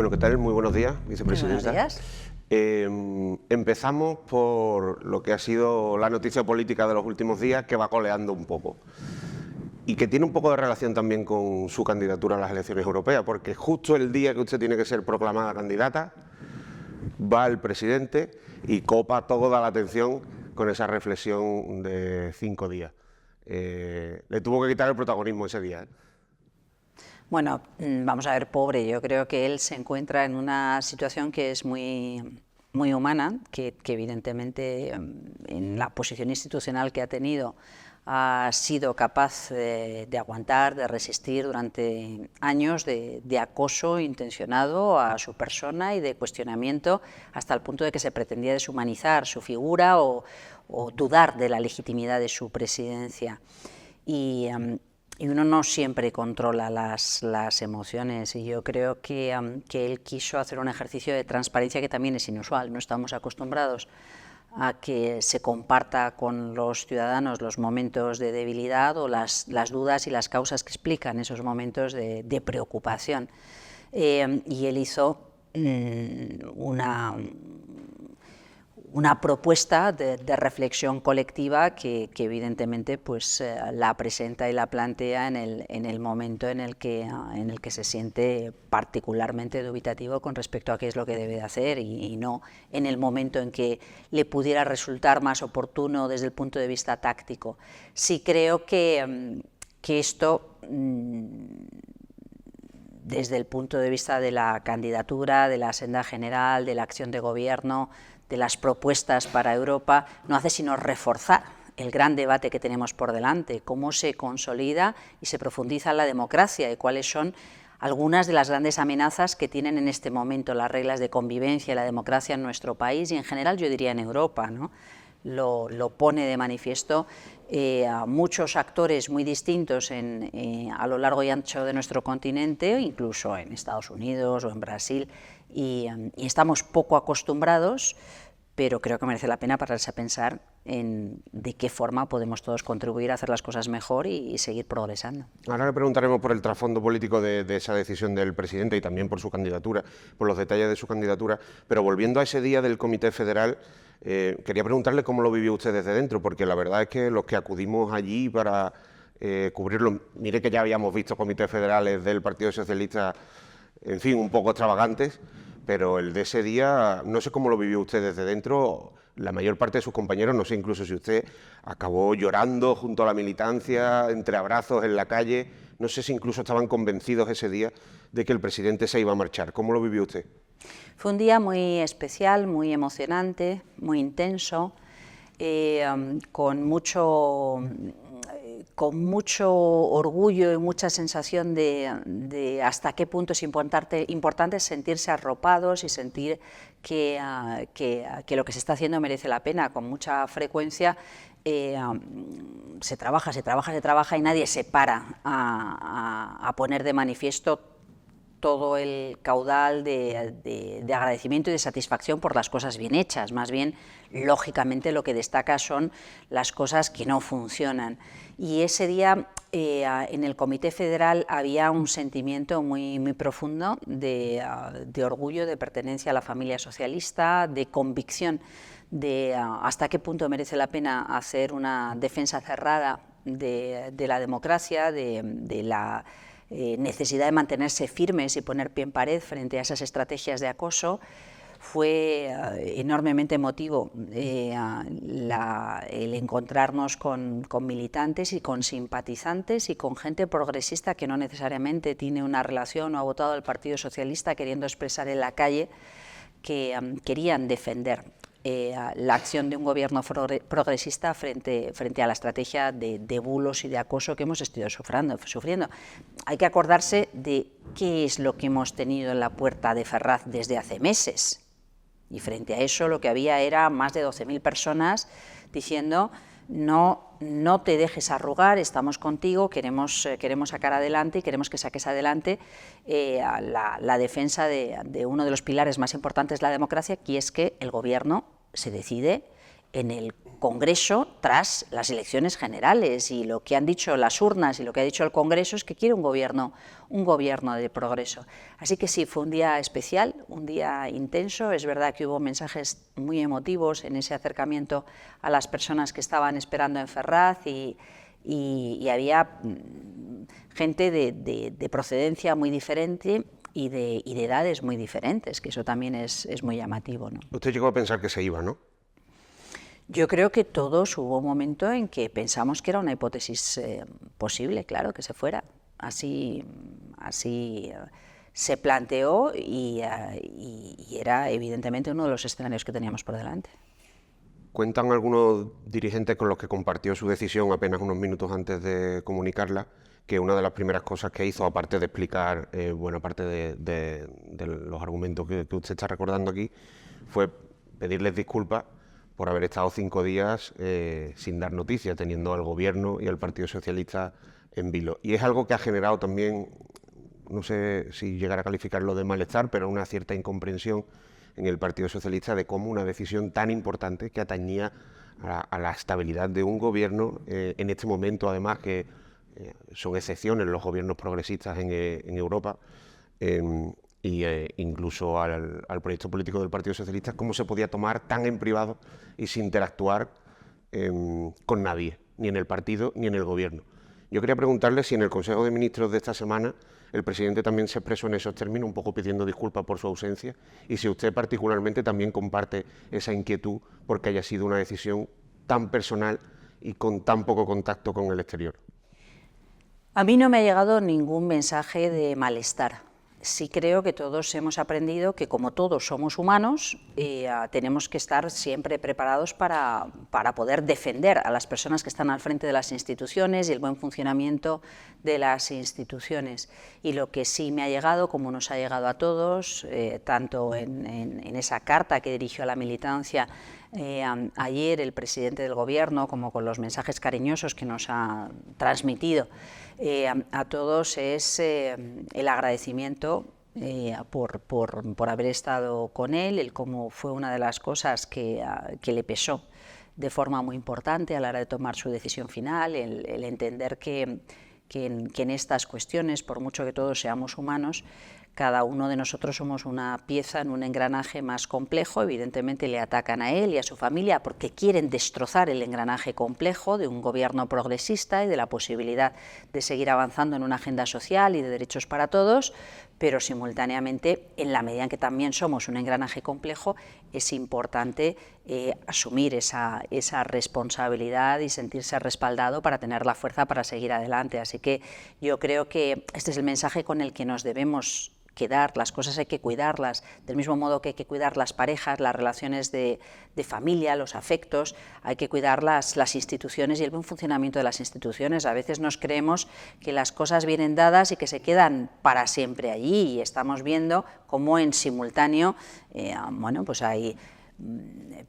Bueno, ¿qué tal? Muy buenos días, Muy vicepresidenta. buenos días. Empezamos por lo que ha sido la noticia política de los últimos días, que va coleando un poco. Y que tiene un poco de relación también con su candidatura a las elecciones europeas, porque justo el día que usted tiene que ser proclamada candidata, va el presidente y copa toda la atención con esa reflexión de 5 días. Le tuvo que quitar el protagonismo ese día, ¿eh? Bueno, vamos a ver, pobre, yo creo que él se encuentra en una situación que es muy humana, que evidentemente en la posición institucional que ha tenido ha sido capaz de aguantar, de resistir durante años de acoso intencionado a su persona y de cuestionamiento hasta el punto de que se pretendía deshumanizar su figura o dudar de la legitimidad de su presidencia. Y uno no siempre controla las emociones, y yo creo que él quiso hacer un ejercicio de transparencia que también es inusual. No estamos acostumbrados a que se comparta con los ciudadanos los momentos de debilidad o las dudas y las causas que explican esos momentos de preocupación. Y él hizo una propuesta de reflexión colectiva que evidentemente pues, la presenta y la plantea en el momento en el que se siente particularmente dubitativo con respecto a qué es lo que debe de hacer y no en el momento en que le pudiera resultar más oportuno desde el punto de vista táctico. Sí creo que esto, desde el punto de vista de la candidatura, de la senda general, de la acción de gobierno, de las propuestas para Europa, no hace sino reforzar el gran debate que tenemos por delante, cómo se consolida y se profundiza la democracia y cuáles son algunas de las grandes amenazas que tienen en este momento las reglas de convivencia y la democracia en nuestro país y en general yo diría en Europa, ¿no? Lo pone de manifiesto a muchos actores muy distintos a lo largo y ancho de nuestro continente, incluso en Estados Unidos o en Brasil, y estamos poco acostumbrados, pero creo que merece la pena pararse a pensar en de qué forma podemos todos contribuir a hacer las cosas mejor y seguir progresando. Ahora le preguntaremos por el trasfondo político de esa decisión del presidente y también por su candidatura, por los detalles de su candidatura, pero volviendo a ese día del Comité Federal, quería preguntarle cómo lo vivió usted desde dentro, porque la verdad es que los que acudimos allí para cubrirlo, mire que ya habíamos visto comités federales del Partido Socialista, en fin, un poco extravagantes, pero el de ese día, no sé cómo lo vivió usted desde dentro. La mayor parte de sus compañeros, no sé incluso si usted acabó llorando junto a la militancia, entre abrazos en la calle, no sé si incluso estaban convencidos ese día de que el presidente se iba a marchar. ¿Cómo lo vivió usted? Fue un día muy especial, muy emocionante, muy intenso, con mucho orgullo y mucha sensación de hasta qué punto es importante sentirse arropados y sentir que lo que se está haciendo merece la pena. Con mucha frecuencia se trabaja y nadie se para a poner de manifiesto todo el caudal de agradecimiento y de satisfacción por las cosas bien hechas. Más bien, lógicamente, lo que destaca son las cosas que no funcionan. Y ese día, en el Comité Federal, había un sentimiento muy profundo de orgullo, de pertenencia a la familia socialista, de convicción de hasta qué punto merece la pena hacer una defensa cerrada de la democracia, de la necesidad de mantenerse firmes y poner pie en pared frente a esas estrategias de acoso. Fue enormemente emotivo el encontrarnos con militantes y con simpatizantes y con gente progresista que no necesariamente tiene una relación o ha votado al Partido Socialista, queriendo expresar en la calle que querían defender la acción de un gobierno progresista frente a la estrategia de bulos y de acoso que hemos estado sufriendo. Hay que acordarse de qué es lo que hemos tenido en la puerta de Ferraz desde hace meses, y frente a eso lo que había era más de 12.000 personas diciendo no te dejes arrugar, estamos contigo, queremos sacar adelante y queremos que saques adelante la defensa de uno de los pilares más importantes de la democracia, que es que el gobierno se decide en el Congreso tras las elecciones generales, y lo que han dicho las urnas y lo que ha dicho el Congreso es que quiere un gobierno de progreso. Así que sí, fue un día especial, un día intenso. Es verdad que hubo mensajes muy emotivos en ese acercamiento a las personas que estaban esperando en Ferraz, y había gente de procedencia muy diferente y de edades muy diferentes, que eso también es muy llamativo, ¿no? Usted llegó a pensar que se iba, ¿no? Yo creo que todos hubo un momento en que pensamos que era una hipótesis posible, claro, que se fuera. Así se planteó y era evidentemente uno de los escenarios que teníamos por delante. Cuentan algunos dirigentes con los que compartió su decisión apenas unos minutos antes de comunicarla, que una de las primeras cosas que hizo, aparte de explicar buena parte de los argumentos que usted está recordando aquí, fue pedirles disculpas por haber estado 5 días sin dar noticias, teniendo al Gobierno y al Partido Socialista en vilo. Y es algo que ha generado también, no sé si llegar a calificarlo de malestar, pero una cierta incomprensión en el Partido Socialista de cómo una decisión tan importante que atañía a la estabilidad de un gobierno, en este momento además que son excepciones los gobiernos progresistas en Europa, incluso al proyecto político del Partido Socialista, cómo se podía tomar tan en privado y sin interactuar con nadie, ni en el partido ni en el gobierno. Yo quería preguntarle si en el Consejo de Ministros de esta semana el presidente también se expresó en esos términos, un poco pidiendo disculpas por su ausencia, y si usted particularmente también comparte esa inquietud porque haya sido una decisión tan personal y con tan poco contacto con el exterior. A mí no me ha llegado ningún mensaje de malestar. Sí creo que todos hemos aprendido que, como todos somos humanos, tenemos que estar siempre preparados para poder defender a las personas que están al frente de las instituciones y el buen funcionamiento de las instituciones. Y lo que sí me ha llegado, como nos ha llegado a todos, tanto en esa carta que dirigió a la militancia ayer el presidente del Gobierno, como con los mensajes cariñosos que nos ha transmitido a todos, es el agradecimiento por haber estado con él, el cómo fue una de las cosas que le pesó de forma muy importante a la hora de tomar su decisión final, el entender que en estas cuestiones, por mucho que todos seamos humanos, cada uno de nosotros somos una pieza en un engranaje más complejo. Evidentemente le atacan a él y a su familia porque quieren destrozar el engranaje complejo de un gobierno progresista y de la posibilidad de seguir avanzando en una agenda social y de derechos para todos, pero simultáneamente, en la medida en que también somos un engranaje complejo, es importante asumir esa responsabilidad y sentirse respaldado para tener la fuerza para seguir adelante. Así que yo creo que este es el mensaje con el que nos debemos quedar. Las cosas hay que cuidarlas, del mismo modo que hay que cuidar las parejas, las relaciones de familia, los afectos, hay que cuidar las instituciones y el buen funcionamiento de las instituciones. A veces nos creemos que las cosas vienen dadas y que se quedan para siempre allí, y estamos viendo cómo en simultáneo pues hay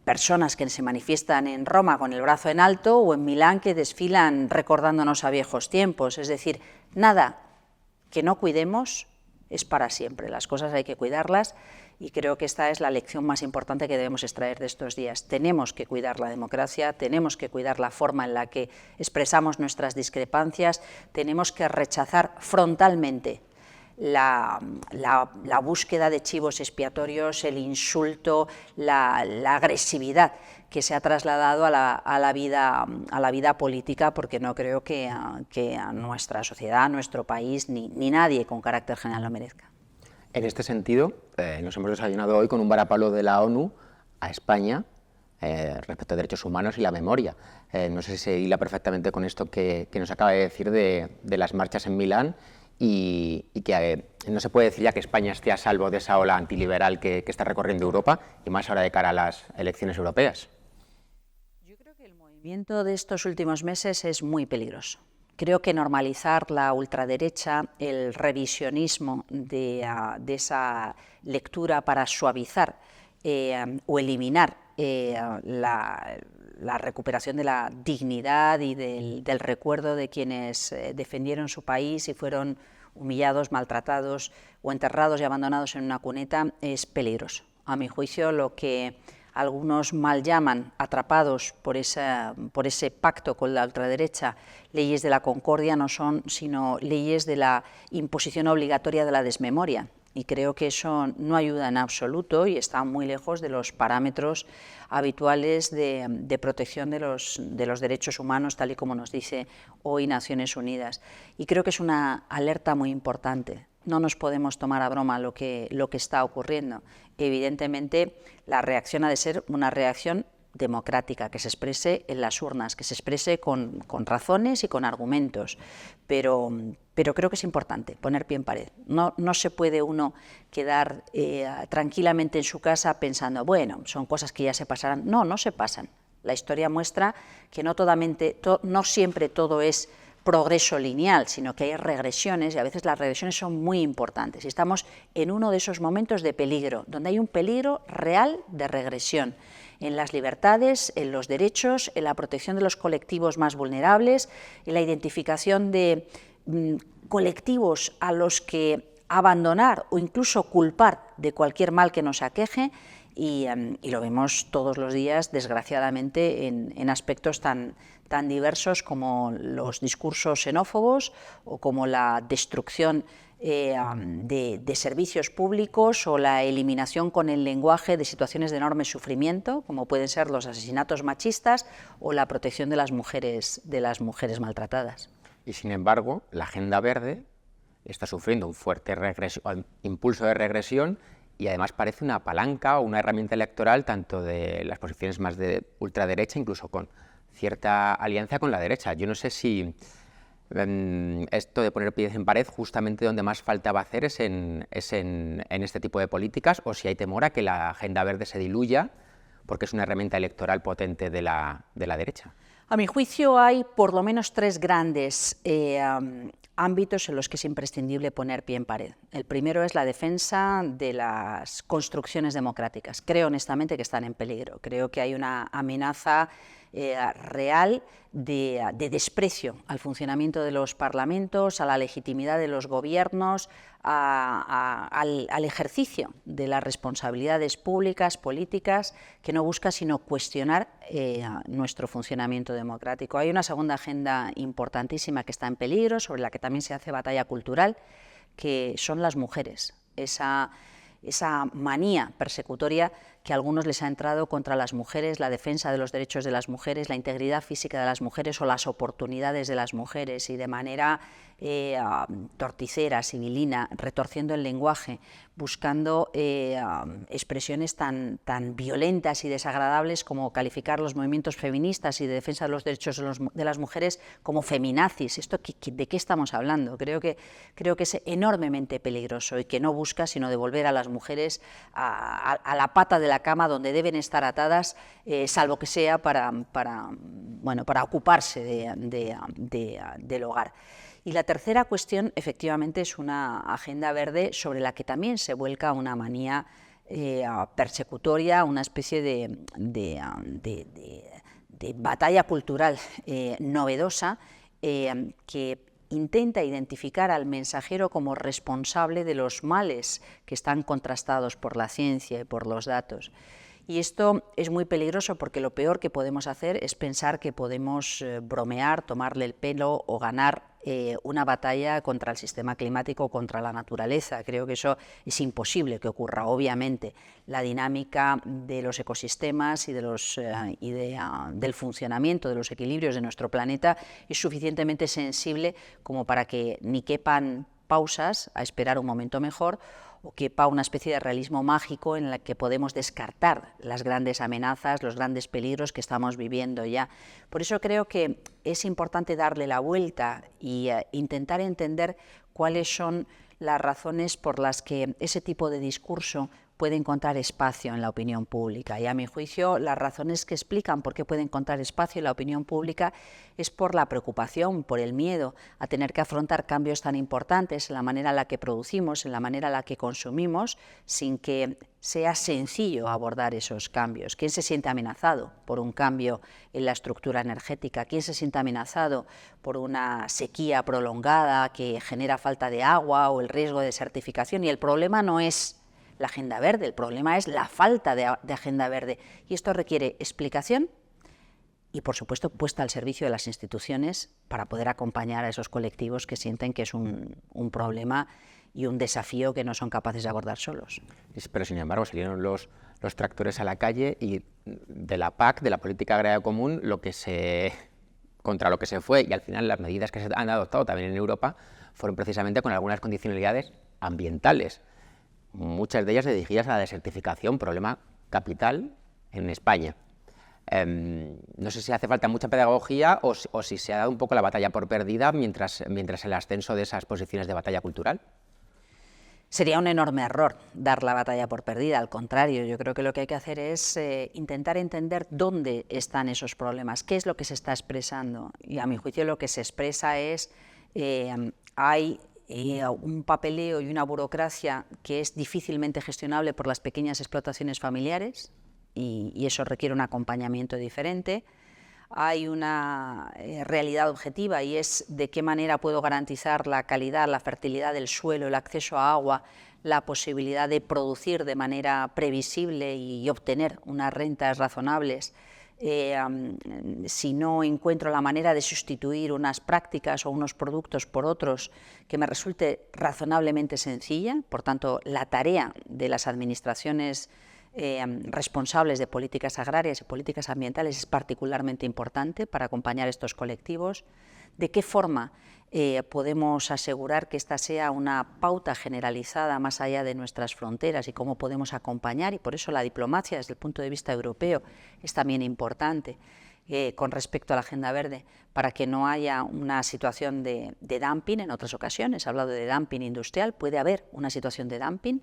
personas que se manifiestan en Roma con el brazo en alto o en Milán que desfilan recordándonos a viejos tiempos. Es decir, nada que no cuidemos es para siempre. Las cosas hay que cuidarlas, y creo que esta es la lección más importante que debemos extraer de estos días. Tenemos que cuidar la democracia, tenemos que cuidar la forma en la que expresamos nuestras discrepancias, tenemos que rechazar frontalmente la búsqueda de chivos expiatorios, el insulto, la agresividad que se ha trasladado a la vida política, porque no creo que a nuestra sociedad, a nuestro país, ni nadie con carácter general lo merezca. En este sentido, nos hemos desayunado hoy con un varapalo de la ONU a España respecto a derechos humanos y la memoria. No sé si se hila perfectamente con esto que nos acaba de decir de las marchas en Milán, y que no se puede decir ya que España esté a salvo de esa ola antiliberal que está recorriendo Europa, y más ahora de cara a las elecciones europeas. Yo creo que el movimiento de estos últimos meses es muy peligroso. Creo que normalizar la ultraderecha, el revisionismo de esa lectura para suavizar o eliminar la recuperación de la dignidad y del recuerdo de quienes defendieron su país y fueron humillados, maltratados o enterrados y abandonados en una cuneta, es peligroso. A mi juicio, lo que algunos mal llaman, atrapados por ese pacto con la ultraderecha, leyes de la concordia, no son sino leyes de la imposición obligatoria de la desmemoria. Y creo que eso no ayuda en absoluto y está muy lejos de los parámetros habituales de protección de los derechos humanos, tal y como nos dice hoy Naciones Unidas. Y creo que es una alerta muy importante. No nos podemos tomar a broma lo que está ocurriendo. Evidentemente, la reacción ha de ser una reacción democrática, que se exprese en las urnas, que se exprese con razones y con argumentos, pero creo que es importante poner pie en pared. No se puede uno quedar tranquilamente en su casa pensando, bueno, son cosas que ya se pasarán. No se pasan. La historia muestra que no siempre todo es progreso lineal, sino que hay regresiones y a veces las regresiones son muy importantes. Y estamos en uno de esos momentos de peligro, donde hay un peligro real de regresión en las libertades, en los derechos, en la protección de los colectivos más vulnerables, en la identificación de colectivos a los que abandonar o incluso culpar de cualquier mal que nos aqueje, y lo vemos todos los días, desgraciadamente, en aspectos tan diversos como los discursos xenófobos o como la destrucción de servicios públicos o la eliminación con el lenguaje de situaciones de enorme sufrimiento, como pueden ser los asesinatos machistas o la protección de las mujeres maltratadas. Y sin embargo, la Agenda Verde está sufriendo un fuerte impulso de regresión y además parece una palanca o una herramienta electoral tanto de las posiciones más de ultraderecha, incluso con cierta alianza con la derecha. Yo no sé si esto de poner pies en pared, justamente donde más falta va a hacer es en este tipo de políticas, o si hay temor a que la Agenda Verde se diluya porque es una herramienta electoral potente de la derecha. A mi juicio hay por lo menos tres grandes ámbitos en los que es imprescindible poner pie en pared. El primero es la defensa de las construcciones democráticas. Creo honestamente que están en peligro. Creo que hay una amenaza real de desprecio al funcionamiento de los parlamentos, a la legitimidad de los gobiernos, al ejercicio de las responsabilidades públicas, políticas, que no busca sino cuestionar nuestro funcionamiento democrático. Hay una segunda agenda importantísima que está en peligro, sobre la que también se hace batalla cultural, que son las mujeres. Esa manía persecutoria que a algunos les ha entrado contra las mujeres, la defensa de los derechos de las mujeres, la integridad física de las mujeres o las oportunidades de las mujeres, y de manera torticera, sibilina, retorciendo el lenguaje, buscando expresiones tan violentas y desagradables como calificar los movimientos feministas y de defensa de los derechos de las mujeres como feminazis. ¿De qué estamos hablando? Creo que es enormemente peligroso y que no busca sino devolver a las mujeres a la pata de la cama donde deben estar atadas, salvo que sea para ocuparse del hogar. Y la tercera cuestión, efectivamente, es una agenda verde sobre la que también se vuelca una manía persecutoria, una especie de batalla cultural novedosa que intenta identificar al mensajero como responsable de los males que están contrastados por la ciencia y por los datos. Y esto es muy peligroso porque lo peor que podemos hacer es pensar que podemos bromear, tomarle el pelo o ganar una batalla contra el sistema climático o contra la naturaleza. Creo que eso es imposible que ocurra. Obviamente, la dinámica de los ecosistemas y del funcionamiento de los equilibrios de nuestro planeta es suficientemente sensible como para que ni quepan pausas a esperar un momento mejor, o quepa una especie de realismo mágico en la que podemos descartar las grandes amenazas, los grandes peligros que estamos viviendo ya. Por eso creo que es importante darle la vuelta e intentar entender cuáles son las razones por las que ese tipo de discurso puede encontrar espacio en la opinión pública. Y a mi juicio, las razones que explican por qué puede encontrar espacio en la opinión pública es por la preocupación, por el miedo a tener que afrontar cambios tan importantes en la manera en la que producimos, en la manera en la que consumimos, sin que sea sencillo abordar esos cambios. ¿Quién se siente amenazado por un cambio en la estructura energética? ¿Quién se siente amenazado por una sequía prolongada que genera falta de agua o el riesgo de desertificación? Y el problema no es la agenda verde, el problema es la falta de agenda verde. Y esto requiere explicación y, por supuesto, puesta al servicio de las instituciones para poder acompañar a esos colectivos que sienten que es un problema y un desafío que no son capaces de abordar solos. Pero, sin embargo, salieron los tractores a la calle y de la PAC, de la Política Agraria Común, contra lo que se fue, y al final las medidas que se han adoptado también en Europa fueron precisamente con algunas condicionalidades ambientales, muchas de ellas dirigidas a la desertificación, problema capital en España. No sé si hace falta mucha pedagogía o si se ha dado un poco la batalla por perdida mientras el ascenso de esas posiciones de batalla cultural. Sería un enorme error dar la batalla por perdida, al contrario, yo creo que lo que hay que hacer es intentar entender dónde están esos problemas, qué es lo que se está expresando, y a mi juicio lo que se expresa es, hay un papeleo y una burocracia que es difícilmente gestionable por las pequeñas explotaciones familiares, y eso requiere un acompañamiento diferente. Hay una realidad objetiva y es de qué manera puedo garantizar la calidad, la fertilidad del suelo, el acceso a agua, la posibilidad de producir de manera previsible y obtener unas rentas razonables. Si no encuentro la manera de sustituir unas prácticas o unos productos por otros que me resulte razonablemente sencilla, por tanto, la tarea de las administraciones responsables de políticas agrarias y políticas ambientales es particularmente importante para acompañar a estos colectivos. ¿De qué forma podemos asegurar que esta sea una pauta generalizada más allá de nuestras fronteras y cómo podemos acompañar? Y por eso la diplomacia desde el punto de vista europeo es también importante con respecto a la agenda verde, para que no haya una situación de dumping. En otras ocasiones he hablado de dumping industrial, puede haber una situación de dumping,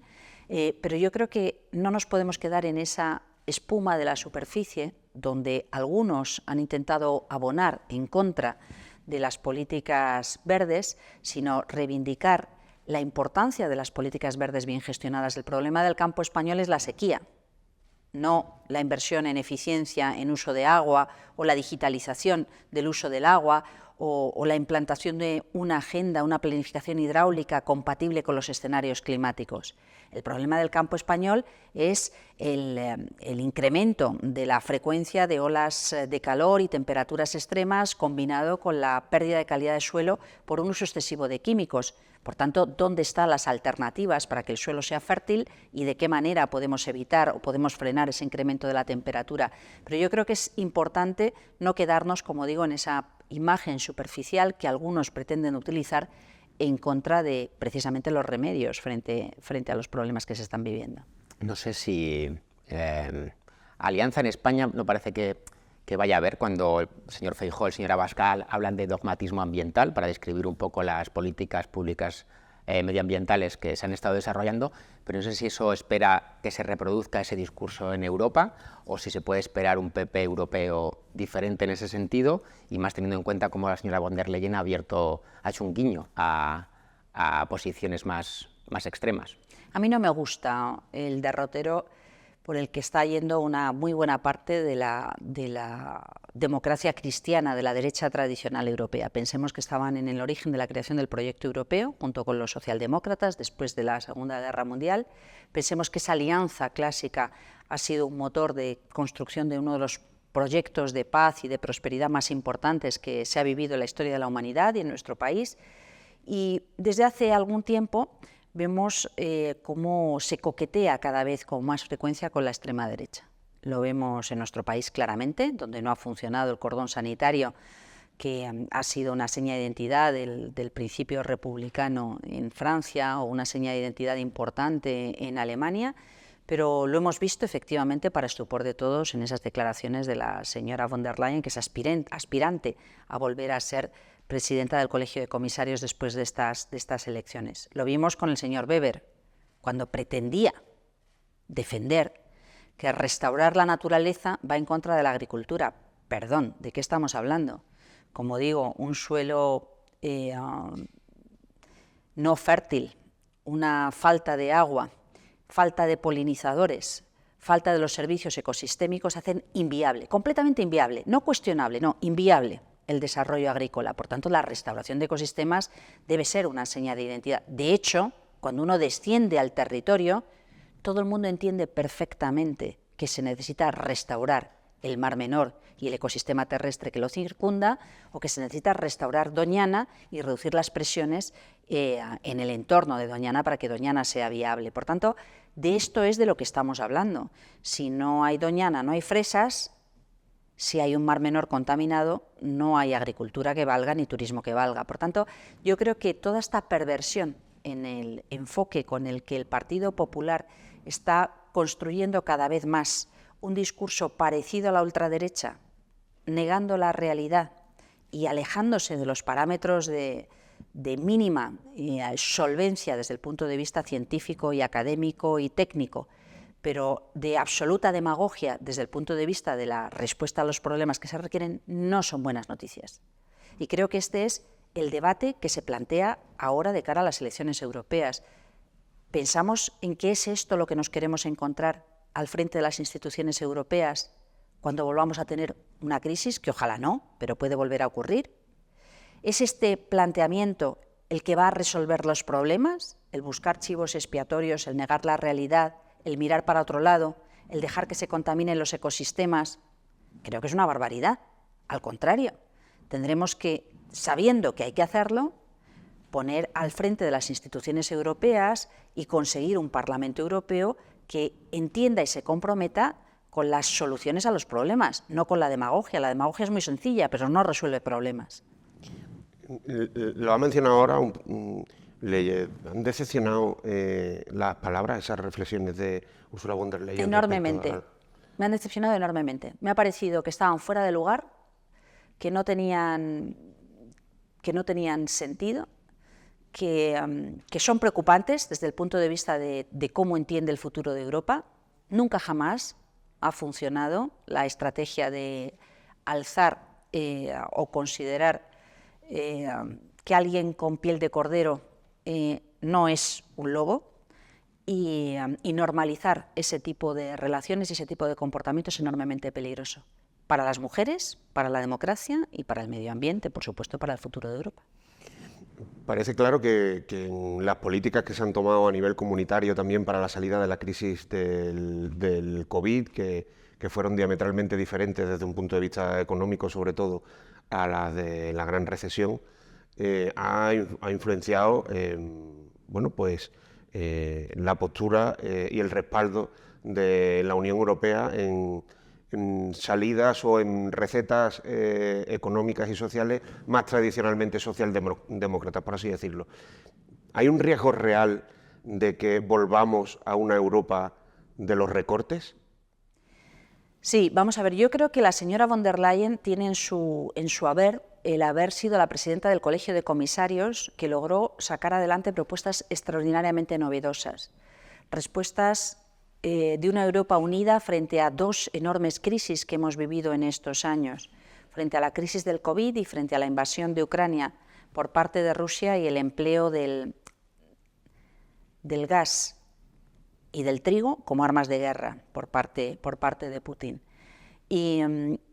pero yo creo que no nos podemos quedar en esa espuma de la superficie donde algunos han intentado abonar en contra de las políticas verdes, sino reivindicar la importancia de las políticas verdes bien gestionadas. El problema del campo español es la sequía, no la inversión en eficiencia en uso de agua o la digitalización del uso del agua o la implantación de una agenda, una planificación hidráulica compatible con los escenarios climáticos. El problema del campo español es el incremento de la frecuencia de olas de calor y temperaturas extremas combinado con la pérdida de calidad de suelo por un uso excesivo de químicos. Por tanto, ¿dónde están las alternativas para que el suelo sea fértil y de qué manera podemos evitar o podemos frenar ese incremento de la temperatura? Pero yo creo que es importante no quedarnos, como digo, en esa imagen superficial que algunos pretenden utilizar en contra de precisamente los remedios frente a los problemas que se están viviendo. No sé si Alianza en España no parece que vaya a haber cuando el señor Feijóo, el señor Abascal hablan de dogmatismo ambiental para describir un poco las políticas públicas medioambientales que se han estado desarrollando, pero no sé si eso espera que se reproduzca ese discurso en Europa o si se puede esperar un PP europeo diferente en ese sentido, y más teniendo en cuenta cómo la señora von der Leyen ha hecho un guiño a posiciones más extremas. A mí no me gusta el derrotero por el que está yendo una muy buena parte de la democracia cristiana, de la derecha tradicional europea. Pensemos que estaban en el origen de la creación del proyecto europeo, junto con los socialdemócratas, después de la Segunda Guerra Mundial. Pensemos que esa alianza clásica ha sido un motor de construcción de uno de los proyectos de paz y de prosperidad más importantes que se ha vivido en la historia de la humanidad y en nuestro país. Y desde hace algún tiempo vemos cómo se coquetea cada vez con más frecuencia con la extrema derecha. Lo vemos en nuestro país claramente, donde no ha funcionado el cordón sanitario, que ha sido una seña de identidad del principio republicano en Francia o una seña de identidad importante en Alemania, pero lo hemos visto efectivamente para estupor de todos en esas declaraciones de la señora von der Leyen, que es aspirante a volver a ser presidenta del Colegio de Comisarios después de estas elecciones. Lo vimos con el señor Weber, cuando pretendía defender que restaurar la naturaleza va en contra de la agricultura. Perdón, ¿de qué estamos hablando? Como digo, un suelo no fértil, una falta de agua, falta de polinizadores, falta de los servicios ecosistémicos hacen inviable, completamente inviable, no cuestionable, no, inviable el desarrollo agrícola. Por tanto, la restauración de ecosistemas debe ser una seña de identidad. De hecho, cuando uno desciende al territorio, Todo el mundo entiende perfectamente que se necesita restaurar el Mar Menor y el ecosistema terrestre que lo circunda, o que se necesita restaurar Doñana y reducir las presiones en el entorno de Doñana para que Doñana sea viable. Por tanto, de esto es de lo que estamos hablando. Si no hay Doñana, no hay fresas. Si hay un Mar Menor contaminado, no hay agricultura que valga ni turismo que valga. Por tanto, yo creo que toda esta perversión en el enfoque con el que el Partido Popular está construyendo cada vez más un discurso parecido a la ultraderecha, negando la realidad y alejándose de los parámetros de mínima solvencia desde el punto de vista científico y académico y técnico, pero de absoluta demagogia desde el punto de vista de la respuesta a los problemas que se requieren, no son buenas noticias. Y creo que este es el debate que se plantea ahora de cara a las elecciones europeas. ¿Pensamos en qué es esto lo que nos queremos encontrar al frente de las instituciones europeas cuando volvamos a tener una crisis, que ojalá no, pero puede volver a ocurrir? ¿Es este planteamiento el que va a resolver los problemas? El buscar chivos expiatorios, el negar la realidad, el mirar para otro lado, el dejar que se contaminen los ecosistemas. Creo que es una barbaridad. Al contrario, tendremos que, sabiendo que hay que hacerlo, poner al frente de las instituciones europeas y conseguir un Parlamento Europeo que entienda y se comprometa con las soluciones a los problemas, no con la demagogia. La demagogia es muy sencilla, pero no resuelve problemas. Lo ha mencionado ahora, le han decepcionado las palabras, esas reflexiones de Ursula von der Leyen. Enormemente. Me han decepcionado enormemente. Me ha parecido que estaban fuera de lugar, que no tenían sentido, que son preocupantes desde el punto de vista de cómo entiende el futuro de Europa. Nunca jamás ha funcionado la estrategia de alzar o considerar que alguien con piel de cordero no es un lobo, y normalizar ese tipo de relaciones y ese tipo de comportamiento es enormemente peligroso para las mujeres, para la democracia y para el medio ambiente, por supuesto, para el futuro de Europa. Parece claro que en las políticas que se han tomado a nivel comunitario también para la salida de la crisis del COVID, que fueron diametralmente diferentes desde un punto de vista económico, sobre todo, a las de la gran recesión, ha influenciado bueno, pues, la postura y el respaldo de la Unión Europea en salidas o en recetas económicas y sociales más tradicionalmente socialdemócratas, por así decirlo. ¿Hay un riesgo real de que volvamos a una Europa de los recortes? Sí, vamos a ver, yo creo que la señora von der Leyen tiene en su haber el haber sido la presidenta del Colegio de Comisarios que logró sacar adelante propuestas extraordinariamente novedosas, respuestas de una Europa unida frente a dos enormes crisis que hemos vivido en estos años, frente a la crisis del COVID y frente a la invasión de Ucrania por parte de Rusia y el empleo del gas y del trigo como armas de guerra por parte de Putin. Y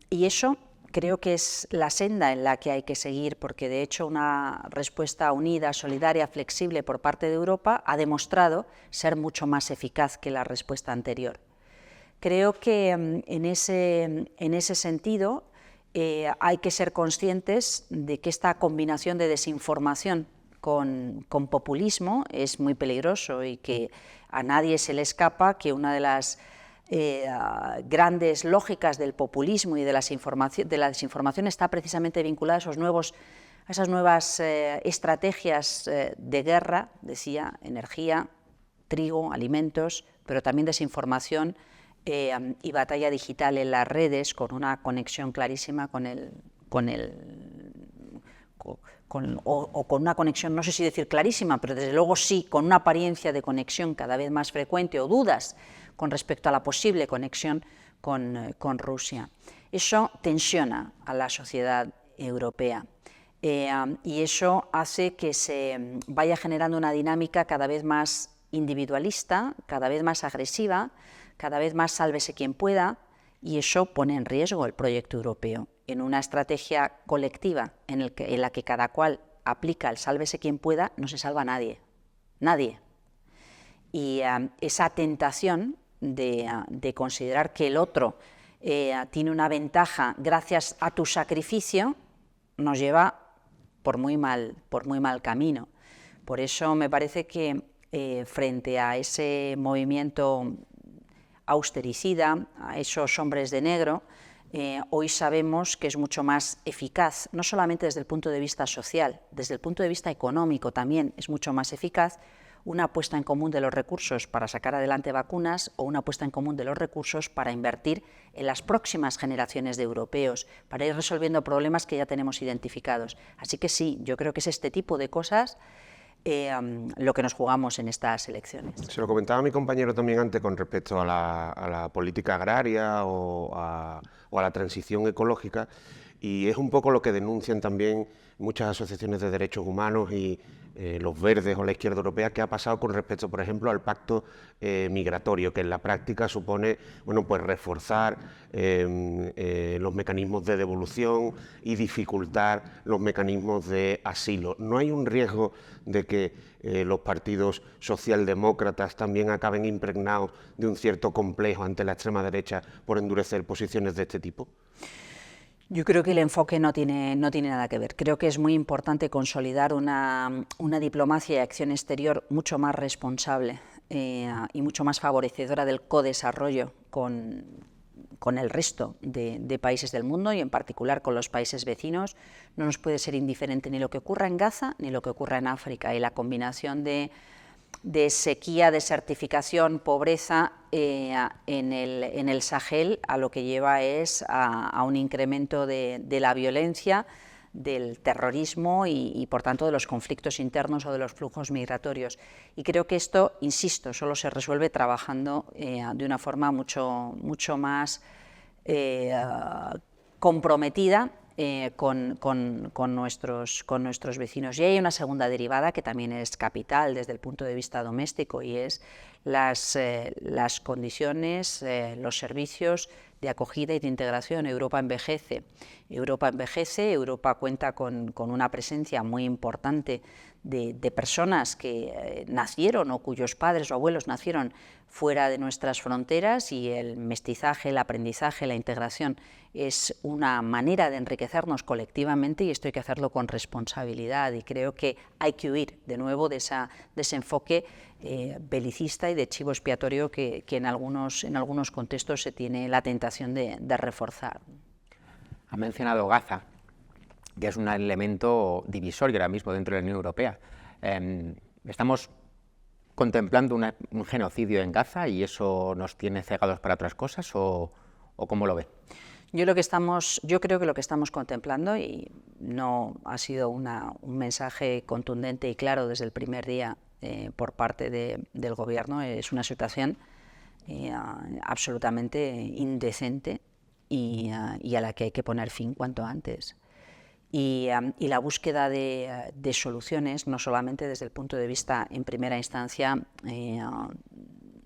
eso creo que es la senda en la que hay que seguir, porque de hecho una respuesta unida, solidaria, flexible por parte de Europa ha demostrado ser mucho más eficaz que la respuesta anterior. Creo que en ese sentido hay que ser conscientes de que esta combinación de desinformación con populismo es muy peligroso y que a nadie se le escapa que una de las grandes lógicas del populismo y de la desinformación está precisamente vinculada a esas nuevas estrategias de guerra, decía, energía, trigo, alimentos, pero también desinformación y batalla digital en las redes con una conexión clarísima con una conexión, no sé si decir clarísima, pero desde luego sí, con una apariencia de conexión cada vez más frecuente o dudas con respecto a la posible conexión con Rusia. Eso tensiona a la sociedad europea y eso hace que se vaya generando una dinámica cada vez más individualista, cada vez más agresiva, cada vez más sálvese quien pueda, y eso pone en riesgo el proyecto europeo. En una estrategia colectiva en la que cada cual aplica el sálvese quien pueda, no se salva nadie, nadie. Y esa tentación de considerar que el otro tiene una ventaja gracias a tu sacrificio nos lleva por muy mal camino. Por eso me parece que frente a ese movimiento austericida, a esos hombres de negro, hoy sabemos que es mucho más eficaz, no solamente desde el punto de vista social, desde el punto de vista económico también es mucho más eficaz una puesta en común de los recursos para sacar adelante vacunas o una puesta en común de los recursos para invertir en las próximas generaciones de europeos, para ir resolviendo problemas que ya tenemos identificados. Así que sí, yo creo que es este tipo de cosas lo que nos jugamos en estas elecciones. Se lo comentaba mi compañero también antes con respecto a la política agraria o a la transición ecológica, y es un poco lo que denuncian también muchas asociaciones de derechos humanos y los verdes o la izquierda europea, que ha pasado con respecto, por ejemplo, al pacto migratorio, que en la práctica supone, bueno, pues reforzar los mecanismos de devolución y dificultar los mecanismos de asilo. ¿No hay un riesgo de que los partidos socialdemócratas también acaben impregnados de un cierto complejo ante la extrema derecha por endurecer posiciones de este tipo? Yo creo que el enfoque no tiene nada que ver. Creo que es muy importante consolidar una diplomacia y acción exterior mucho más responsable y mucho más favorecedora del codesarrollo con el resto de países del mundo y en particular con los países vecinos. No nos puede ser indiferente ni lo que ocurra en Gaza ni lo que ocurra en África, y la combinación de sequía, desertificación, pobreza en el Sahel a lo que lleva es a un incremento de la violencia, del terrorismo y por tanto de los conflictos internos o de los flujos migratorios. Y creo que esto, insisto, solo se resuelve trabajando de una forma mucho más comprometida con nuestros vecinos. Y hay una segunda derivada que también es capital desde el punto de vista doméstico, y es las condiciones, los servicios de acogida y de integración. Europa envejece, Europa cuenta con una presencia muy importante de personas que nacieron o cuyos padres o abuelos nacieron fuera de nuestras fronteras, y el mestizaje, el aprendizaje, la integración es una manera de enriquecernos colectivamente, y esto hay que hacerlo con responsabilidad, y creo que hay que huir de nuevo de ese enfoque belicista y de chivo expiatorio que en algunos contextos se tiene la tentación de reforzar. Ha mencionado Gaza, que es un elemento divisorio ahora mismo dentro de la Unión Europea. Estamos contemplando un genocidio en Gaza y eso nos tiene cegados para otras cosas, ¿o cómo lo ve? Yo creo que lo que estamos contemplando, y no ha sido un mensaje contundente y claro desde el primer día por parte del Gobierno, es una situación absolutamente indecente y a la que hay que poner fin cuanto antes. Y la búsqueda de soluciones, no solamente desde el punto de vista, en primera instancia,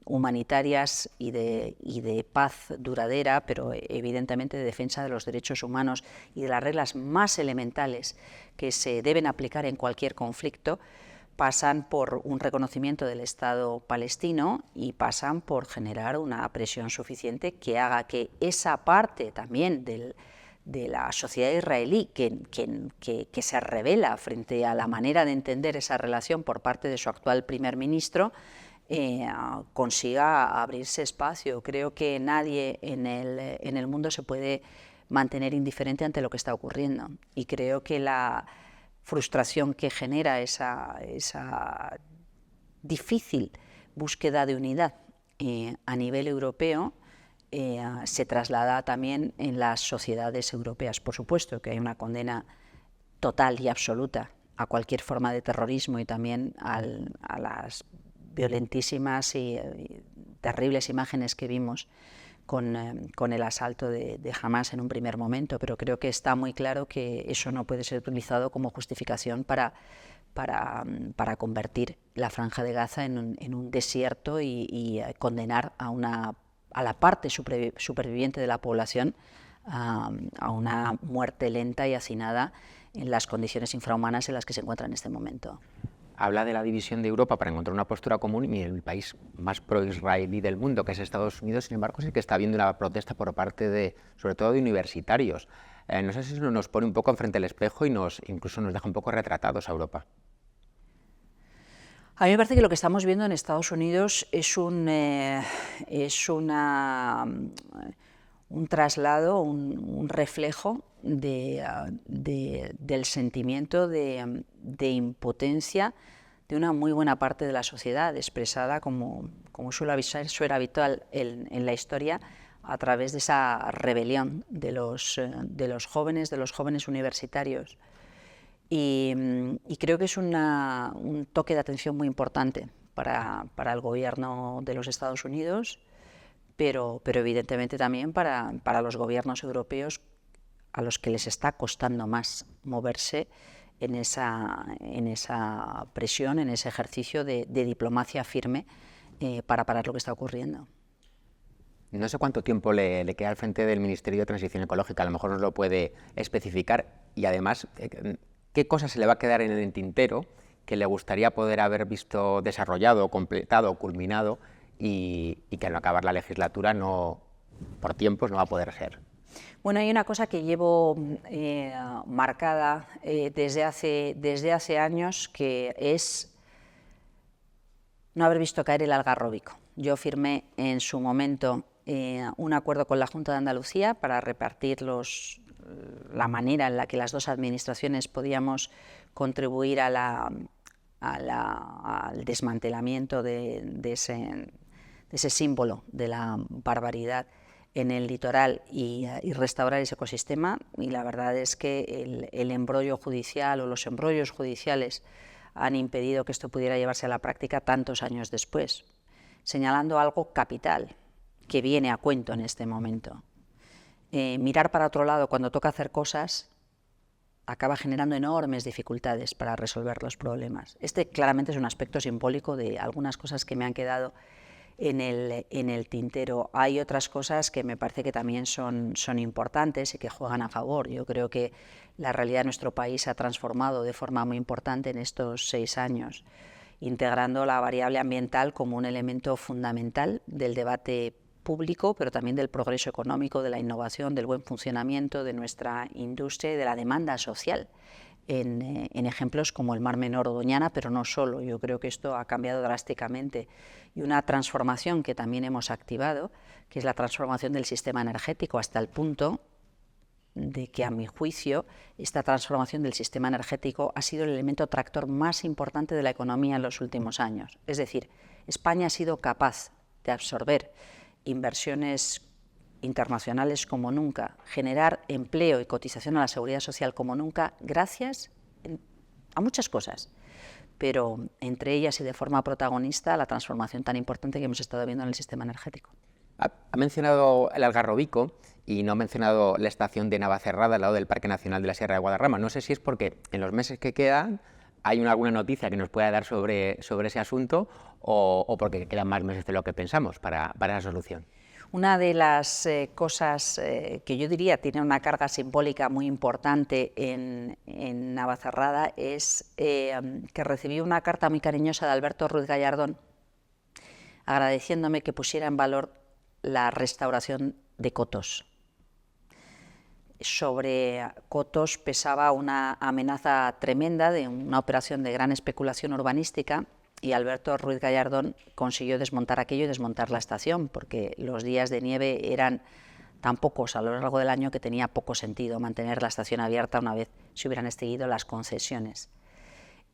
humanitarias y de paz duradera, pero evidentemente de defensa de los derechos humanos y de las reglas más elementales que se deben aplicar en cualquier conflicto, pasan por un reconocimiento del Estado palestino y pasan por generar una presión suficiente que haga que esa parte también de la sociedad israelí que se revela frente a la manera de entender esa relación por parte de su actual primer ministro consiga abrirse espacio. Creo que nadie en el mundo se puede mantener indiferente ante lo que está ocurriendo, y creo que la frustración que genera esa difícil búsqueda de unidad a nivel europeo se traslada también en las sociedades europeas. Por supuesto que hay una condena total y absoluta a cualquier forma de terrorismo y también a las violentísimas y terribles imágenes que vimos con el asalto de Hamás en un primer momento, pero creo que está muy claro que eso no puede ser utilizado como justificación para convertir la Franja de Gaza en un desierto y condenar a la parte superviviente de la población a una muerte lenta y hacinada en las condiciones infrahumanas en las que se encuentra en este momento. habla de la división de Europa para encontrar una postura común, y el país más pro-israelí del mundo, que es Estados Unidos, sin embargo, sí que está habiendo una protesta por parte de, sobre todo, de universitarios. No sé si eso nos pone un poco enfrente del espejo y incluso nos deja un poco retratados a Europa. A mí me parece que lo que estamos viendo en Estados Unidos es un traslado, un reflejo del sentimiento de impotencia de una muy buena parte de la sociedad, expresada como suele ser habitual en la historia, a través de esa rebelión de los jóvenes universitarios. Y creo que es un toque de atención muy importante para el gobierno de los Estados Unidos, pero evidentemente también para los gobiernos europeos, a los que les está costando más moverse en esa presión, en ese ejercicio de diplomacia firme para parar lo que está ocurriendo. No sé cuánto tiempo le queda al frente del Ministerio de Transición Ecológica, a lo mejor nos lo puede especificar, y además, ¿qué cosas se le va a quedar en el tintero que le gustaría poder haber visto desarrollado, completado, culminado, y que al acabar la legislatura por tiempos no va a poder ser? Bueno, hay una cosa que llevo marcada desde hace años, que es no haber visto caer el algarróbico. Yo firmé en su momento un acuerdo con la Junta de Andalucía para repartir la manera en la que las dos administraciones podíamos contribuir al desmantelamiento de ese símbolo de la barbaridad en el litoral y restaurar ese ecosistema, y la verdad es que el embrollo judicial o los embrollos judiciales han impedido que esto pudiera llevarse a la práctica tantos años después, señalando algo capital que viene a cuento en este momento. Mirar para otro lado cuando toca hacer cosas acaba generando enormes dificultades para resolver los problemas. Este claramente es un aspecto simbólico de algunas cosas que me han quedado en el tintero. Hay otras cosas que me parece que también son importantes y que juegan a favor. Yo creo que la realidad de nuestro país se ha transformado de forma muy importante en estos 6 años, integrando la variable ambiental como un elemento fundamental del debate público, pero también del progreso económico, de la innovación, del buen funcionamiento de nuestra industria y de la demanda social, en ejemplos como el Mar Menor o Doñana, pero no solo. Yo creo que esto ha cambiado drásticamente, y una transformación que también hemos activado, que es la transformación del sistema energético, hasta el punto de que, a mi juicio, esta transformación del sistema energético ha sido el elemento tractor más importante de la economía en los últimos años. Es decir, España ha sido capaz de absorber inversiones internacionales como nunca, generar empleo y cotización a la seguridad social como nunca, gracias a muchas cosas, pero entre ellas y de forma protagonista la transformación tan importante que hemos estado viendo en el sistema energético. Ha mencionado el Algarrobico y no ha mencionado la estación de Navacerrada al lado del Parque Nacional de la Sierra de Guadarrama. No sé si es porque en los meses que quedan hay alguna noticia que nos pueda dar sobre ese asunto, o porque quedan más meses de lo que pensamos para la solución. Una de las cosas que yo diría tiene una carga simbólica muy importante en Navacerrada es que recibí una carta muy cariñosa de Alberto Ruiz Gallardón agradeciéndome que pusiera en valor la restauración de cotos. Sobre cotos pesaba una amenaza tremenda de una operación de gran especulación urbanística, y Alberto Ruiz Gallardón consiguió desmontar aquello y desmontar la estación, porque los días de nieve eran tan pocos a lo largo del año que tenía poco sentido mantener la estación abierta una vez se hubieran extinguido las concesiones.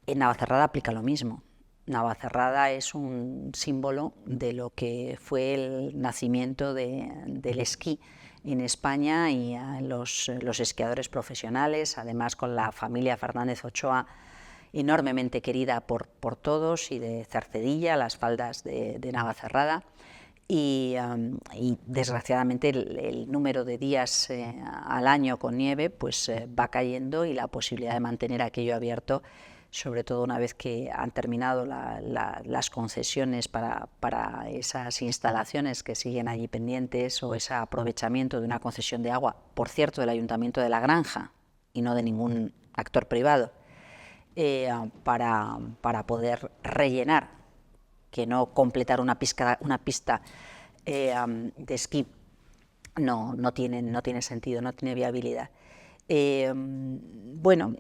En Navacerrada aplica lo mismo. Navacerrada es un símbolo de lo que fue el nacimiento del esquí en España, y los esquiadores profesionales, además con la familia Fernández Ochoa, enormemente querida por todos, y de Cercedilla, las faldas de Navacerrada, y desgraciadamente el número de días al año con nieve pues va cayendo, y la posibilidad de mantener aquello abierto, sobre todo una vez que han terminado las concesiones para esas instalaciones que siguen allí pendientes, o ese aprovechamiento de una concesión de agua, por cierto, del Ayuntamiento de La Granja y no de ningún actor privado, para poder rellenar, que no completar una pista de esquí no tiene sentido, no tiene viabilidad. Bueno,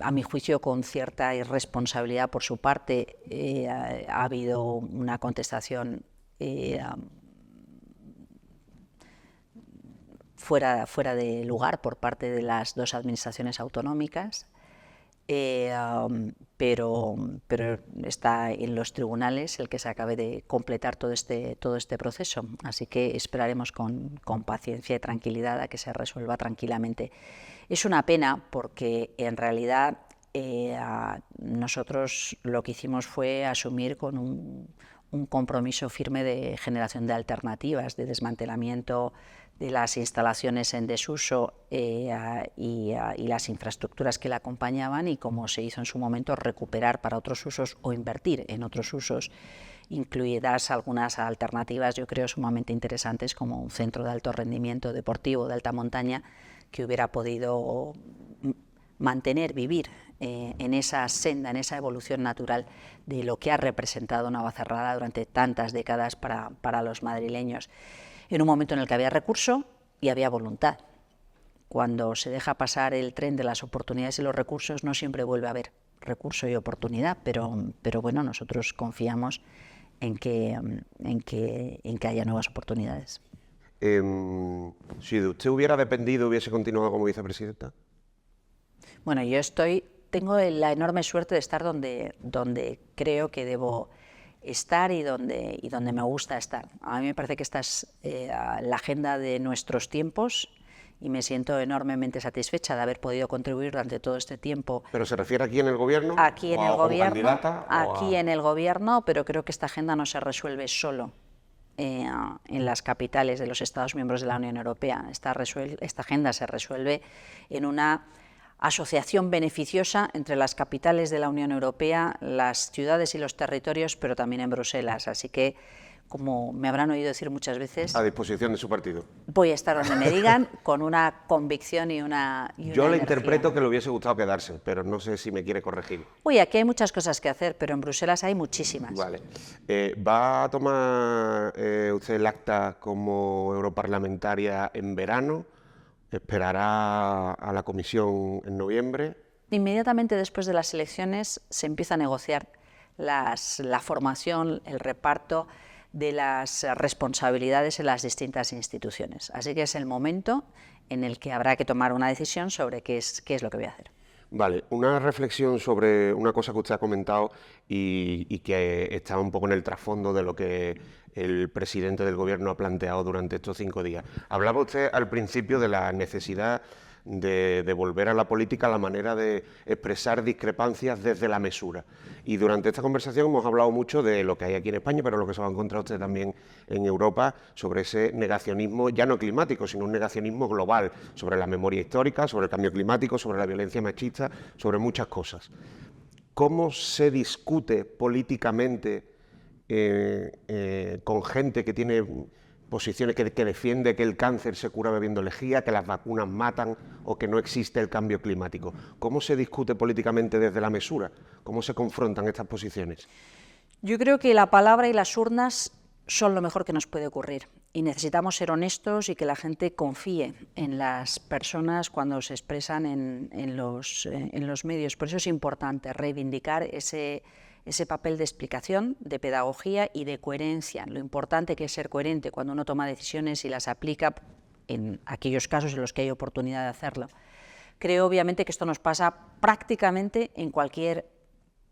a mi juicio, con cierta irresponsabilidad por su parte, ha habido una contestación fuera de lugar por parte de las dos administraciones autonómicas, pero está en los tribunales el que se acabe de completar todo este proceso, así que esperaremos con paciencia y tranquilidad a que se resuelva tranquilamente. Es una pena porque en realidad nosotros lo que hicimos fue asumir con un compromiso firme de generación de alternativas, de desmantelamiento de las instalaciones en desuso y las infraestructuras que la acompañaban, y, como se hizo en su momento, recuperar para otros usos o invertir en otros usos, incluidas algunas alternativas, yo creo, sumamente interesantes, como un centro de alto rendimiento deportivo de alta montaña que hubiera podido mantener, vivir en esa senda, en esa evolución natural de lo que ha representado Navacerrada durante tantas décadas para los madrileños, en un momento en el que había recurso y había voluntad. Cuando se deja pasar el tren de las oportunidades y los recursos, no siempre vuelve a haber recurso y oportunidad, pero bueno, nosotros confiamos en que haya nuevas oportunidades. Si de usted hubiera dependido, ¿hubiese continuado como vicepresidenta? Bueno, yo tengo la enorme suerte de estar donde creo que debo estar y donde me gusta estar. A mí me parece que esta es la agenda de nuestros tiempos, y me siento enormemente satisfecha de haber podido contribuir durante todo este tiempo. ¿Pero se refiere aquí en el Gobierno? Aquí en el Gobierno, en el Gobierno, pero creo que esta agenda no se resuelve solo en las capitales de los Estados miembros de la Unión Europea. Esta agenda se resuelve en una asociación beneficiosa entre las capitales de la Unión Europea, las ciudades y los territorios, pero también en Bruselas. Así que, como me habrán oído decir muchas veces, a disposición de su partido. Voy a estar donde me digan, con una convicción y una Yo le energía. interpreto que le hubiese gustado quedarse, pero no sé si me quiere corregir. Uy, aquí hay muchas cosas que hacer, pero en Bruselas hay muchísimas. Vale. ¿Va a tomar usted el acta como europarlamentaria en verano? ¿Esperará a la comisión en noviembre? Inmediatamente después de las elecciones se empieza a negociar la formación, el reparto de las responsabilidades en las distintas instituciones. Así que es el momento en el que habrá que tomar una decisión sobre qué es lo que voy a hacer. Vale, una reflexión sobre una cosa que usted ha comentado y que está un poco en el trasfondo de lo que el presidente del Gobierno ha planteado durante estos 5 días. Hablaba usted al principio de la necesidad de devolver a la política la manera de expresar discrepancias desde la mesura. Y durante esta conversación hemos hablado mucho de lo que hay aquí en España, pero lo que se va a encontrar usted también en Europa, sobre ese negacionismo, ya no climático, sino un negacionismo global, sobre la memoria histórica, sobre el cambio climático, sobre la violencia machista, sobre muchas cosas. ¿Cómo se discute políticamente con gente que tiene posiciones que defiende que el cáncer se cura bebiendo lejía, que las vacunas matan o que no existe el cambio climático? ¿Cómo se discute políticamente desde la mesura? ¿Cómo se confrontan estas posiciones? Yo creo que la palabra y las urnas son lo mejor que nos puede ocurrir, y necesitamos ser honestos y que la gente confíe en las personas cuando se expresan en los medios. Por eso es importante reivindicar ese papel de explicación, de pedagogía y de coherencia. Lo importante que es ser coherente cuando uno toma decisiones y las aplica en aquellos casos en los que hay oportunidad de hacerlo. Creo, obviamente, que esto nos pasa prácticamente en cualquier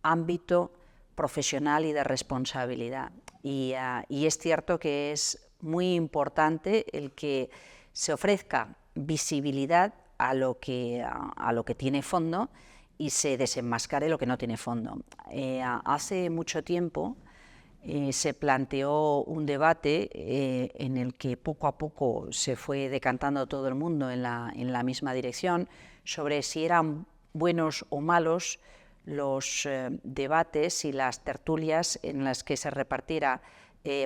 ámbito profesional y de responsabilidad. Y es cierto que es muy importante el que se ofrezca visibilidad a lo que tiene fondo y se desenmascare lo que no tiene fondo. Hace mucho tiempo se planteó un debate en el que poco a poco se fue decantando todo el mundo en la misma dirección, sobre si eran buenos o malos los debates y las tertulias en las que se repartiera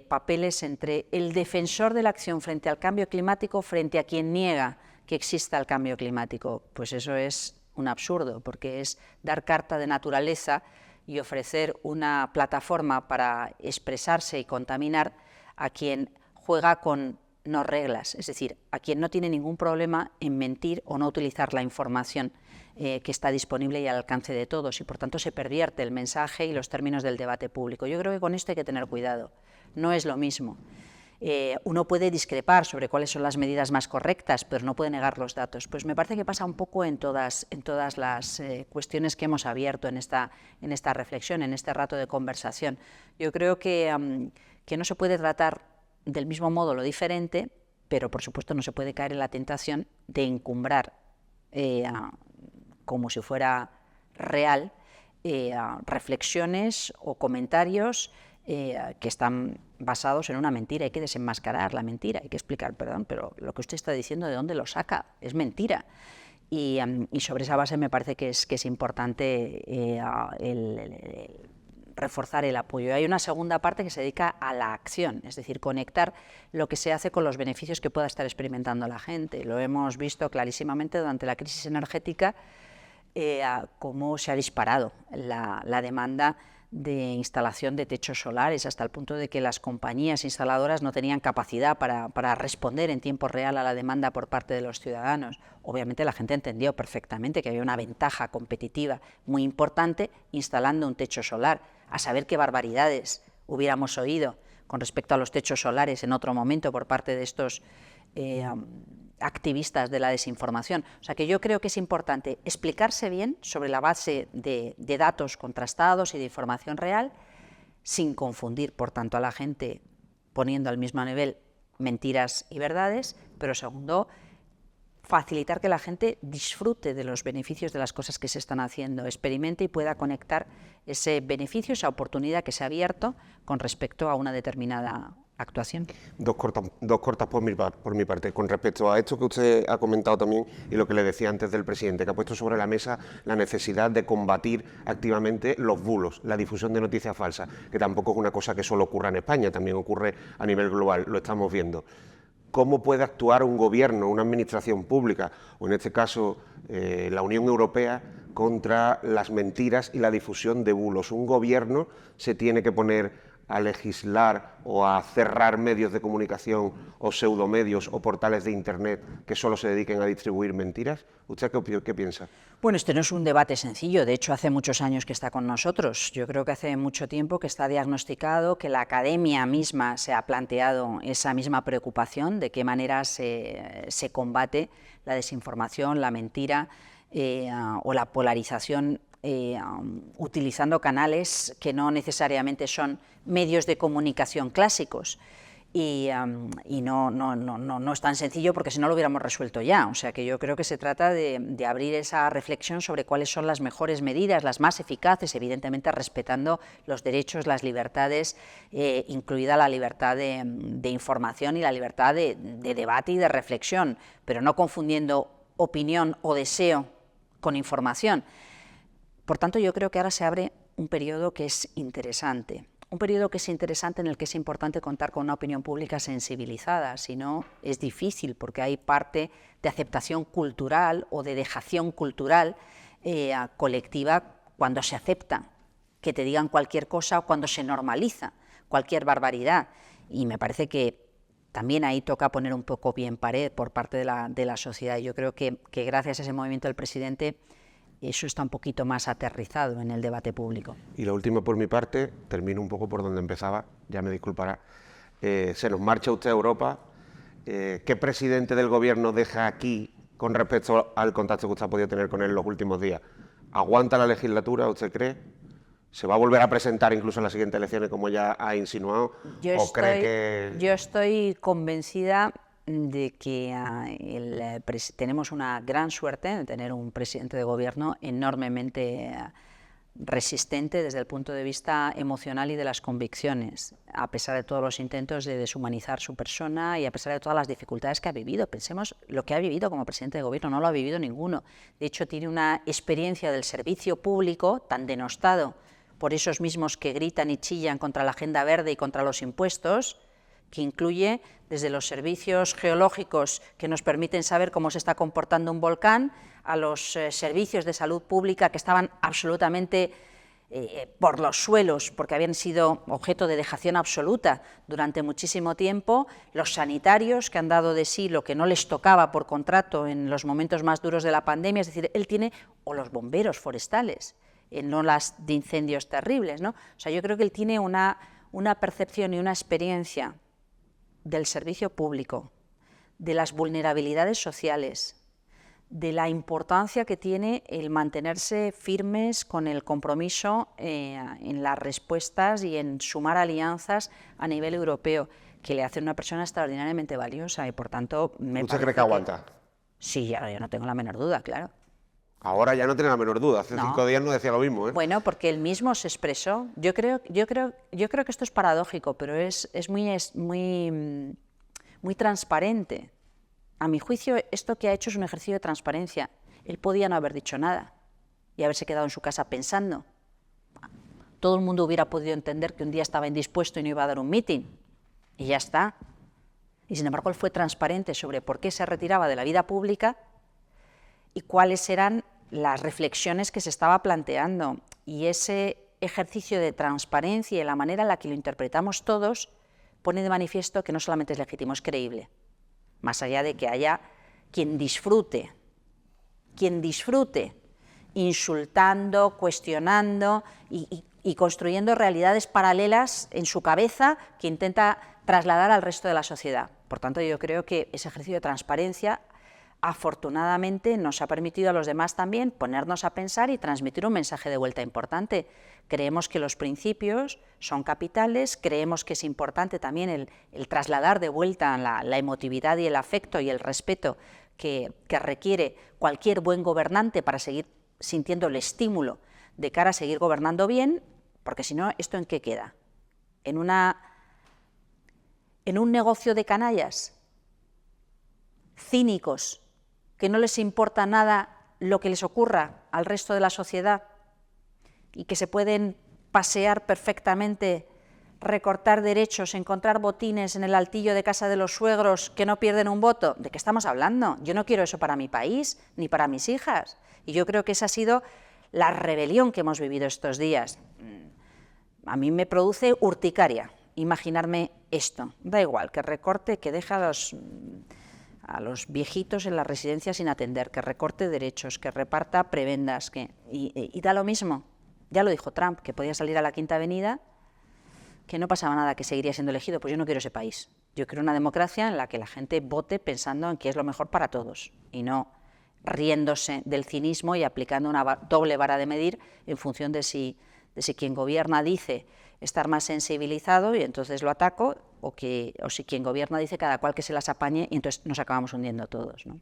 papeles entre el defensor de la acción frente al cambio climático frente a quien niega que exista el cambio climático. Pues eso es un absurdo, porque es dar carta de naturaleza y ofrecer una plataforma para expresarse y contaminar a quien juega con no reglas, es decir, a quien no tiene ningún problema en mentir o no utilizar la información que está disponible y al alcance de todos, y por tanto se pervierte el mensaje y los términos del debate público. Yo creo que con esto hay que tener cuidado, no es lo mismo. Uno puede discrepar sobre cuáles son las medidas más correctas, pero no puede negar los datos. Pues me parece que pasa un poco en todas las cuestiones que hemos abierto en esta reflexión, en este rato de conversación. Yo creo que no se puede tratar del mismo modo lo diferente, pero por supuesto no se puede caer en la tentación de encumbrar como si fuera real reflexiones o comentarios que están basados en una mentira. Hay que desenmascarar la mentira, hay que explicar, perdón, pero lo que usted está diciendo, ¿de dónde lo saca? Es mentira. Y sobre esa base me parece que es importante reforzar el apoyo. Hay una segunda parte que se dedica a la acción, es decir, conectar lo que se hace con los beneficios que pueda estar experimentando la gente. Lo hemos visto clarísimamente durante la crisis energética, cómo se ha disparado la demanda de instalación de techos solares, hasta el punto de que las compañías instaladoras no tenían capacidad para responder en tiempo real a la demanda por parte de los ciudadanos. Obviamente la gente entendió perfectamente que había una ventaja competitiva muy importante instalando un techo solar. A saber qué barbaridades hubiéramos oído con respecto a los techos solares en otro momento por parte de estos activistas de la desinformación. O sea que yo creo que es importante explicarse bien sobre la base de datos contrastados y de información real, sin confundir, por tanto, a la gente poniendo al mismo nivel mentiras y verdades, pero segundo, facilitar que la gente disfrute de los beneficios de las cosas que se están haciendo, experimente y pueda conectar ese beneficio, esa oportunidad que se ha abierto con respecto a una determinada actuación. Dos cortas por mi parte. Con respecto a esto que usted ha comentado también y lo que le decía antes del presidente, que ha puesto sobre la mesa la necesidad de combatir activamente los bulos, la difusión de noticias falsas, que tampoco es una cosa que solo ocurra en España, también ocurre a nivel global, lo estamos viendo. ¿Cómo puede actuar un gobierno, una administración pública, o en este caso la Unión Europea, contra las mentiras y la difusión de bulos? Un gobierno se tiene que poner a legislar o a cerrar medios de comunicación o pseudomedios o portales de Internet que solo se dediquen a distribuir mentiras. ¿Usted qué piensa? Bueno, este no es un debate sencillo, de hecho hace muchos años que está con nosotros. Yo creo que hace mucho tiempo que está diagnosticado, que la academia misma se ha planteado esa misma preocupación de qué manera se combate la desinformación, la mentira o la polarización utilizando canales que no necesariamente son medios de comunicación clásicos. Y no es tan sencillo, porque si no lo hubiéramos resuelto ya. O sea que yo creo que se trata de abrir esa reflexión sobre cuáles son las mejores medidas, las más eficaces, evidentemente respetando los derechos, las libertades, incluida la libertad de información y la libertad de debate y de reflexión, pero no confundiendo opinión o deseo con información. Por tanto, yo creo que ahora se abre un periodo que es interesante. Un periodo que es interesante, en el que es importante contar con una opinión pública sensibilizada, si no es difícil, porque hay parte de aceptación cultural o de dejación cultural colectiva cuando se acepta que te digan cualquier cosa o cuando se normaliza cualquier barbaridad. Y me parece que también ahí toca poner un poco pie en pared por parte de la sociedad. Yo creo que gracias a ese movimiento del presidente eso está un poquito más aterrizado en el debate público. Y lo último por mi parte, termino un poco por donde empezaba, ya me disculpará. Se nos marcha usted a Europa. ¿Qué presidente del gobierno deja aquí con respecto al contacto que usted ha podido tener con él los últimos días? ¿Aguanta la legislatura, usted cree? ¿Se va a volver a presentar incluso en las siguientes elecciones, como ya ha insinuado? Yo estoy convencida de que tenemos una gran suerte de tener un presidente de gobierno enormemente resistente desde el punto de vista emocional y de las convicciones, a pesar de todos los intentos de deshumanizar su persona y a pesar de todas las dificultades que ha vivido. Pensemos lo que ha vivido como presidente de gobierno, no lo ha vivido ninguno. De hecho, tiene una experiencia del servicio público tan denostado por esos mismos que gritan y chillan contra la agenda verde y contra los impuestos, que incluye desde los servicios geológicos que nos permiten saber cómo se está comportando un volcán, a los servicios de salud pública que estaban absolutamente por los suelos, porque habían sido objeto de dejación absoluta durante muchísimo tiempo, los sanitarios que han dado de sí lo que no les tocaba por contrato en los momentos más duros de la pandemia, es decir, él tiene, o los bomberos forestales, en olas de incendios terribles, ¿no? O sea, yo creo que él tiene una percepción y una experiencia del servicio público, de las vulnerabilidades sociales, de la importancia que tiene el mantenerse firmes con el compromiso en las respuestas y en sumar alianzas a nivel europeo, que le hace una persona extraordinariamente valiosa y, por tanto, me ¿Usted parece cree que aguanta? Sí, ahora yo no tengo la menor duda, claro. Ahora ya no tiene la menor duda, hace 5 días no decía lo mismo, ¿eh? Bueno, porque él mismo se expresó. Yo creo que esto es paradójico, pero es muy transparente. A mi juicio, esto que ha hecho es un ejercicio de transparencia. Él podía no haber dicho nada y haberse quedado en su casa pensando. Todo el mundo hubiera podido entender que un día estaba indispuesto y no iba a dar un mitin, y ya está. Y sin embargo, él fue transparente sobre por qué se retiraba de la vida pública y cuáles eran las reflexiones que se estaba planteando. Y ese ejercicio de transparencia y la manera en la que lo interpretamos todos pone de manifiesto que no solamente es legítimo, es creíble. Más allá de que haya quien disfrute insultando, cuestionando y construyendo realidades paralelas en su cabeza que intenta trasladar al resto de la sociedad. Por tanto, yo creo que ese ejercicio de transparencia afortunadamente nos ha permitido a los demás también ponernos a pensar y transmitir un mensaje de vuelta importante. Creemos que los principios son capitales, creemos que es importante también el trasladar de vuelta la emotividad y el afecto y el respeto que requiere cualquier buen gobernante para seguir sintiendo el estímulo de cara a seguir gobernando bien, porque si no, ¿esto en qué queda? ¿En un negocio de canallas cínicos que no les importa nada lo que les ocurra al resto de la sociedad y que se pueden pasear perfectamente, recortar derechos, encontrar botines en el altillo de casa de los suegros que no pierden un voto? ¿De qué estamos hablando? Yo no quiero eso para mi país ni para mis hijas. Y yo creo que esa ha sido la rebelión que hemos vivido estos días. A mí me produce urticaria imaginarme esto. Da igual, que recorte, que deje a los viejitos en las residencias sin atender, que recorte derechos, que reparta prebendas, y da lo mismo. Ya lo dijo Trump, que podía salir a la Quinta Avenida, que no pasaba nada, que seguiría siendo elegido. Pues yo no quiero ese país. Yo quiero una democracia en la que la gente vote pensando en qué es lo mejor para todos y no riéndose del cinismo y aplicando una doble vara de medir en función de si quien gobierna dice estar más sensibilizado y entonces lo ataco, o si quien gobierna dice cada cual que se las apañe y entonces nos acabamos hundiendo todos, ¿no?